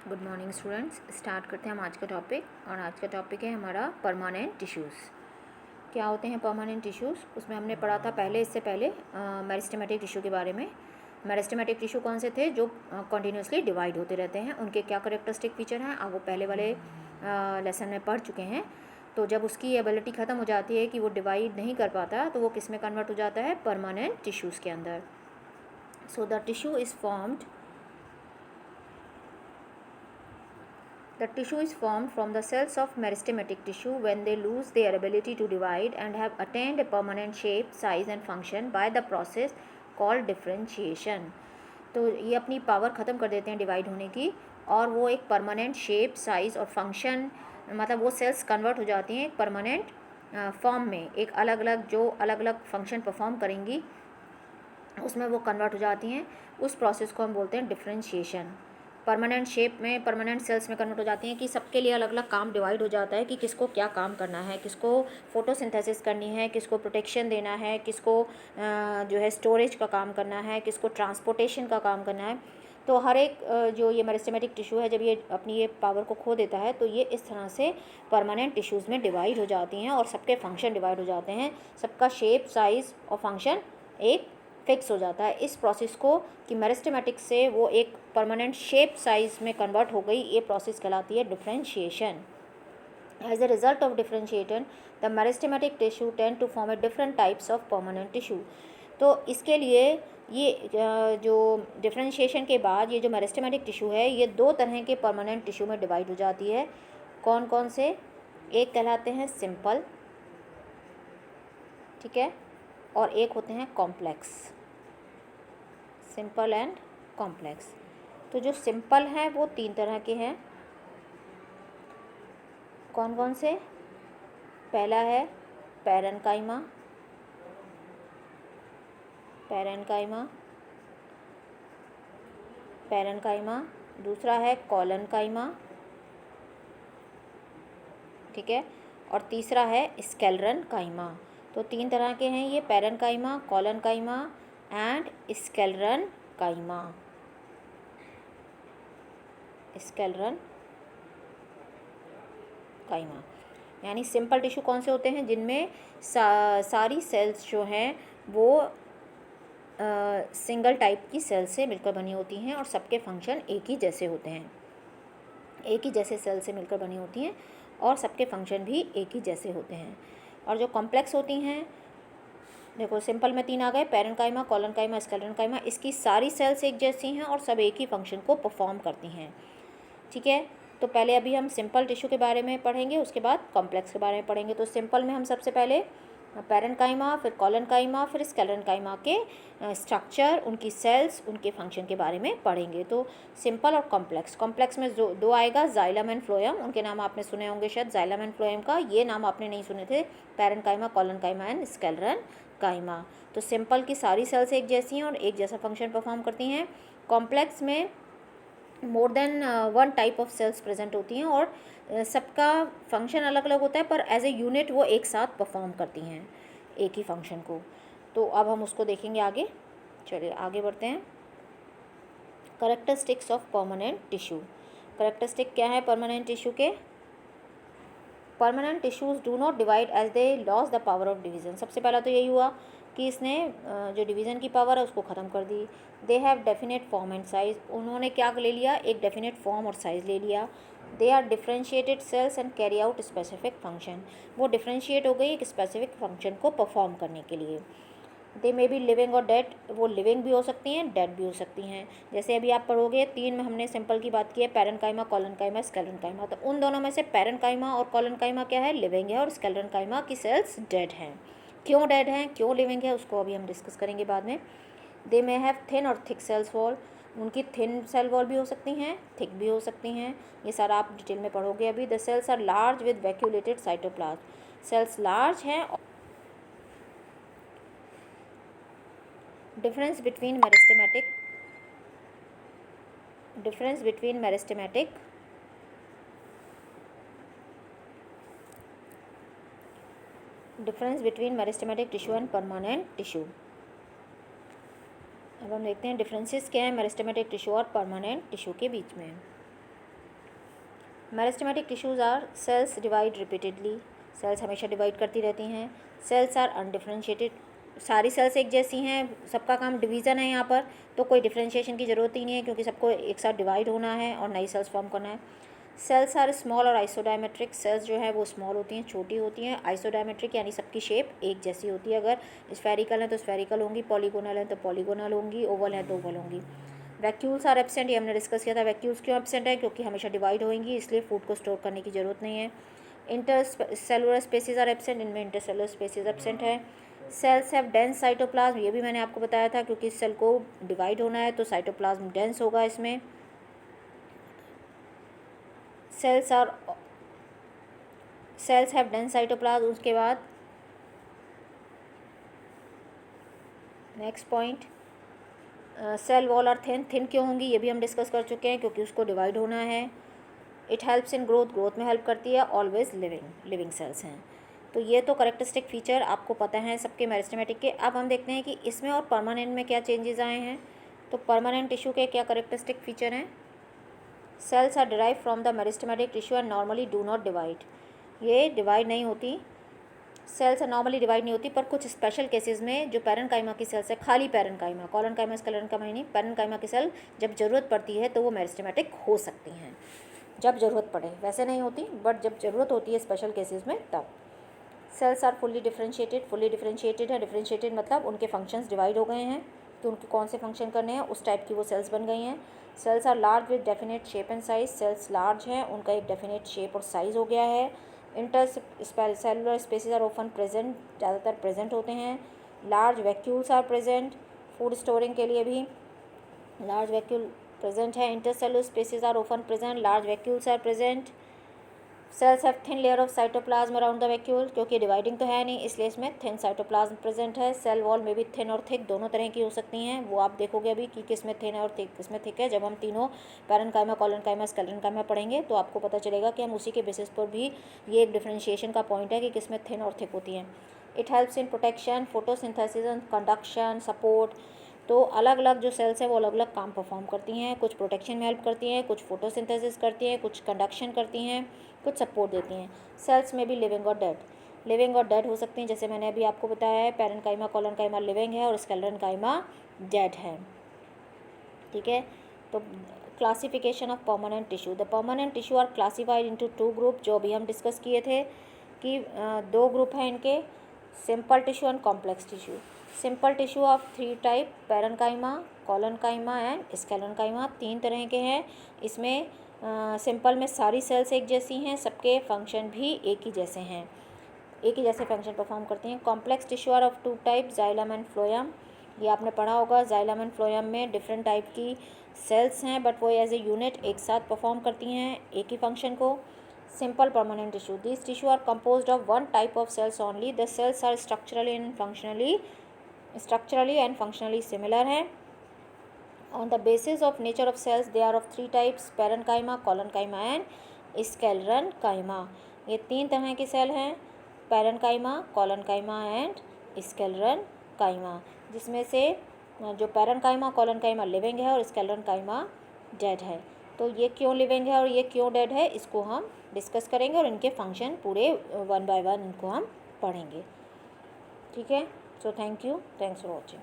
Good morning students. Start करते हैं हम आज का टॉपिक। और आज का टॉपिक है हमारा परमानेंट टिश्यूज़। क्या होते हैं परमानेंट टिश्यूज़? उसमें हमने पढ़ा था पहले, इससे पहले मेरिस्टेमेटिक टिश्यू के बारे में। मेरिस्टेमेटिक टिश्यू कौन से थे? जो कंटिन्यूसली डिवाइड होते रहते हैं। उनके क्या करेक्टरिस्टिक फीचर हैं आप वो पहले वाले लेसन में पढ़ चुके हैं। तो जब उसकी एबिलिटी ख़त्म हो जाती है कि वो डिवाइड नहीं कर पाता, तो वो किस में कन्वर्ट हो जाता है? परमानेंट टिश्यूज़ के अंदर। So the tissue is formed The tissue is formed from the cells of meristematic tissue when they lose their ability to divide and have attained a permanent shape, size and function by the process called differentiation. तो ये अपनी power ख़त्म कर देते हैं divide होने की, और वो एक परमानेंट शेप, साइज़ और फंक्शन, मतलब वो सेल्स कन्वर्ट हो जाती हैं एक परमानेंट फॉर्म में। एक अलग अलग जो अलग अलग फंक्शन परफॉर्म करेंगी उसमें वो कन्वर्ट हो जाती हैं। उस प्रोसेस को हम बोलते हैं डिफरेंशिएशन। परमानेंट शेप में, परमानेंट सेल्स में कन्वर्ट हो जाती हैं कि सबके लिए अलग अलग काम डिवाइड हो जाता है कि किसको क्या काम करना है, किसको फोटोसिंथेसिस करनी है, किसको प्रोटेक्शन देना है, किसको जो है स्टोरेज का काम करना है, किसको ट्रांसपोर्टेशन का काम करना है। तो हर एक जो ये मेरिस्टेमेटिक टिश्यू है, जब ये अपनी ये पावर को खो देता है तो ये इस तरह से परमानेंट टिश्यूज़ में डिवाइड हो जाती हैं और सबके फंक्शन डिवाइड हो जाते हैं। सबका शेप, साइज़ और फंक्शन एक फिक्स हो जाता है। इस प्रोसेस को कि मेरिस्टेमेटिक से वो एक परमानेंट शेप, साइज़ में कन्वर्ट हो गई, ये प्रोसेस कहलाती है differentiation. As a result of differentiation the meristematic tissue tend to form a different types of permanent tissue. तो इसके लिए ये जो डिफरेंशिएशन के बाद ये जो मेरिस्टेमेटिक टिश्यू है, ये दो तरह के परमानेंट टिश्यू में डिवाइड हो जाती है। कौन कौन से? एक कहलाते हैं सिंपल, ठीक है, और एक होते हैं कॉम्प्लेक्स। Simple and complex. तो जो सिंपल हैं वो तीन तरह के हैं। कौन कौन से? पहला है पैरेन्काइमा, पैरेन्काइमा, पैरेन्काइमा। दूसरा है कॉलनकाइमा, ठीक है, और तीसरा है स्केलेरनकाइमा। तो तीन तरह के हैं ये, पैरेन्काइमा, कॉलनकाइमा एंड स्केलेरनकाइमा। स्केलेरनकाइमा यानी सिंपल टिश्यू कौन से होते हैं? जिनमें सारी सेल्स जो हैं वो सिंगल टाइप की सेल से मिलकर बनी होती हैं और सबके फंक्शन एक ही जैसे होते हैं। एक ही जैसे सेल से मिलकर बनी होती हैं और सबके फंक्शन भी एक ही जैसे होते हैं। और जो कॉम्प्लेक्स होती हैं, देखो सिंपल में तीन आ गए, पैरेन्काइमा, कॉलनकाइमा, स्केलेरनकाइमा। इसकी सारी सेल्स एक जैसी हैं और सब एक ही फंक्शन को परफॉर्म करती हैं, ठीक है। तो पहले अभी हम सिंपल टिश्यू के बारे में पढ़ेंगे, उसके बाद कॉम्प्लेक्स के बारे में पढ़ेंगे। तो सिंपल में हम सबसे पहले पैरेन्काइमा, फिर कॉलनकाइमा, फिर स्केलेरनकाइमा के स्ट्रक्चर, उनकी सेल्स, उनके फंक्शन के बारे में पढ़ेंगे। तो सिंपल और कॉम्प्लेक्स। कॉम्प्लेक्स में जो दो आएगा, जाइलम एंड फ्लोएम। उनके नाम आपने सुने होंगे शायद, जाइलम एंड फ्लोएम का ये नाम आपने नहीं सुने थे, पैरेन्काइमा, कॉलनकाइमा एंड स्केलेरनकाइमा। तो सिंपल की सारी सेल्स एक जैसी हैं और एक जैसा फंक्शन परफॉर्म करती हैं। कॉम्प्लेक्स में more than one type of cells present होती हैं और सबका फंक्शन अलग अलग होता है, पर एज ए यूनिट वो एक साथ परफॉर्म करती हैं एक ही फंक्शन को। तो अब हम उसको देखेंगे आगे। चलिए आगे बढ़ते हैं। Characteristics of permanent tissue. Characteristic क्या है परमानेंट टिश्यू के? Permanent tissues do not divide as they lose the power of division. सबसे पहला तो यही हुआ कि इसने जो डिवीज़न की पावर है उसको ख़त्म कर दी। They have definite form and size. उन्होंने क्या ले लिया? एक डेफिनेट फॉर्म और साइज़ ले लिया। They are differentiated cells and carry out specific function. वो डिफ्रेंशिएट हो गई एक स्पेसिफिक फंक्शन को परफॉर्म करने के लिए। दे मे बी लिविंग और डेड। वो लिविंग भी हो सकती हैं, डेड भी हो सकती हैं। जैसे अभी आप पढ़ोगे, तीन में हमने सिंपल की बात की है, पैरेन्काइमा, कॉलनकाइमा, स्केलेरनकाइमा। तो उन दोनों में से पैरेन्काइमा और कॉलनकाइमा क्या है? लिविंग है, और स्केलेरनकाइमा की सेल्स डेड हैं। क्यों डेड हैं, क्यों लिविंग है, उसको अभी हम डिस्कस करेंगे बाद में। दे मे हैव थिन और थिक सेल्स वॉल। उनकी थिन सेल वॉल भी हो सकती हैं, थिक भी हो सकती हैं। ये सारा आप डिटेल में पढ़ोगे अभी। The cells are large with vacuolated cytoplasm. Cells large हैं। difference between meristematic difference between meristematic difference between meristematic tissue and permanent tissue। अब हम देखते हैं डिफरेंसेस क्या है मेरिस्टेमेटिक टिश्यू और परमानेंट टिश्यू के बीच में। Meristematic tissues are cells divide repeatedly, cells हमेशा डिवाइड करती रहती हैं। सेल्स आर अनडिफ्रेंशिएटेड, सारी सेल्स एक जैसी हैं, सबका काम डिवीज़न है यहाँ पर, तो कोई डिफ्रेंशिएशन की ज़रूरत ही नहीं है क्योंकि सबको एक साथ डिवाइड होना है और नई सेल्स फॉर्म करना है। सेल्स आर स्मॉल और आइसोडायमेट्रिक, सेल्स जो है वो स्मॉल होती हैं, छोटी होती हैं। आइसोडायमेट्रिक यानी सबकी शेप एक जैसी होती है, अगर स्फेरिकल है तो स्फेरिकल होंगी, पॉलीगोनल है तो पॉलीगोनल होंगी, ओवल है तो ओवल होंगी। वैक्यूल्स आर एब्सेंट, ये हमने डिस्कस किया था। वैक्यूल्स क्यों एब्सेंट है? क्योंकि हमेशा डिवाइड होंगी, इसलिए फूड को स्टोर करने की ज़रूरत नहीं है। इंटरसेलुलर स्पेसेस आर एब्सेंट, इनमें इंटरसेलुलर स्पेसेस एब्सेंट है। सेल्स हैव डेंस साइटोप्लाज्म, ये भी मैंने आपको बताया था, क्योंकि सेल को डिवाइड होना है तो साइटोप्लाज्म डेंस होगा इसमें। Cells have dense cytoplasm. उसके बाद next point, cell wall are thin, thin क्यों होंगी ये भी हम डिस्कस कर चुके हैं, क्योंकि उसको डिवाइड होना है। It helps in growth, growth में हेल्प करती है। ऑलवेज लिविंग सेल्स हैं। तो ये तो करेक्टरिस्टिक फीचर आपको पता है सबके मेरिस्टेमेटिक के। अब हम देखते हैं कि इसमें और परमानेंट में क्या चेंजेस आए हैं। तो परमानेंट टिश्यू के क्या करेक्टरिस्टिक फीचर हैं? Cells are derive from the meristematic tissue and normally do not divide, ये डिवाइड नहीं होती। सेल्स नॉर्मली डिवाइड नहीं होती, पर कुछ स्पेशल केसेस में जो पैरेन्काइमा की सेल्स है, खाली पैरेन्काइमा, कॉलनकाइमा स्क्लेरेन्काइमा नहीं, पैरेन्काइमा की सेल जब ज़रूरत पड़ती है तो वो मेरिस्टेमेटिक हो सकती हैं, जब ज़रूरत पड़े। वैसे नहीं होती, बट जब ज़रूरत होती है स्पेशल केसेस में तब। सेल्स आर फुल्ली डिफ्रेंशिएटेड है। डिफ्रेंशिएटेड मतलब उनके फंक्शंस डिवाइड हो गए हैं, तो उनके कौन से फंक्शन करने हैं उस टाइप की वो सेल्स बन गई हैं। Cells are large with definite shape and size, cells large हैं, उनका एक डेफिनेट शेप और साइज़ हो गया है। Intercellular spaces are often present, ज़्यादातर प्रेजेंट होते हैं। Large vacuoles are present, food storing के लिए भी लार्ज वैक्यूल प्रेजेंट है। Intercellular spaces are often present, large vacuoles are present. Cells have thin layer of cytoplasm around the vacuole, क्योंकि dividing तो है नहीं इसलिए इसमें थिन साइटोप्लाज्म प्रेजेंट है। सेल वॉल में भी थिन और थिक दोनों तरह की हो सकती हैं, वो आप देखोगे अभी कि किस में थिन है और थिक किस में थिक है। जब हम तीनों पैरेन्काइमा, कॉलनकाइमा, स्क्लेरेन्काइमा पढ़ेंगे तो आपको पता चलेगा कि हम उसी के बेसिस पर भी ये एक डिफ्रेंशिएशन का पॉइंट है कि किस में थिन और थिक होती हैं। It helps in protection, photosynthesis, conduction, support. तो अलग अलग जो सेल्स हैं वो अलग अलग काम परफॉर्म करती हैं, कुछ प्रोटेक्शन में हेल्प करती हैं, कुछ फोटोसिंथेसिस करती हैं, कुछ कंडक्शन करती हैं, कुछ सपोर्ट देती हैं। सेल्स में भी लिविंग और डेड हो सकती हैं, जैसे मैंने अभी आपको बताया है, पैरेन्काइमा, कॉलनकाइमा लिविंग है और स्क्लेरेन्काइमा डेड है। ठीक है, तो classification of permanent tissue, the permanent tissue are classified into 2 group, जो अभी हम डिस्कस किए थे कि 2 ग्रुप हैं इनके, simple tissue and complex tissue. Simple tissue of 3 type, parenchyma, collenchyma and sclerenchyma, 3 तरह के हैं। इसमें सिंपल में सारी सेल्स एक जैसी हैं, सबके फंक्शन भी एक ही जैसे हैं, एक ही जैसे फंक्शन परफॉर्म करती हैं। Complex tissue are of 2 type, xylem and phloem, ये आपने पढ़ा होगा। जाइलम एंड फ्लोएम में डिफरेंट टाइप की सेल्स हैं, बट वो एज ए यूनिट एक साथ परफॉर्म करती हैं एक ही फंक्शन को। Simple permanent tissue, this tissue are composed of 1 type of cells only, the cells are structurally and functionally similar हैं। On the basis of nature of cells, they are of 3 types, parenchyma, collenchyma and sclerenchyma. ये 3 तरह की cell हैं, parenchyma, collenchyma and sclerenchyma, जिसमें से जो parenchyma, collenchyma living है और स्क्लेरेन्काइमा डेड है। तो ये क्यों लिविंग है और ये क्यों डेड है, इसको हम डिस्कस करेंगे और इनके फंक्शन पूरे 1 by 1 इनको हम पढ़ेंगे। ठीक है, so thank you, thanks for watching.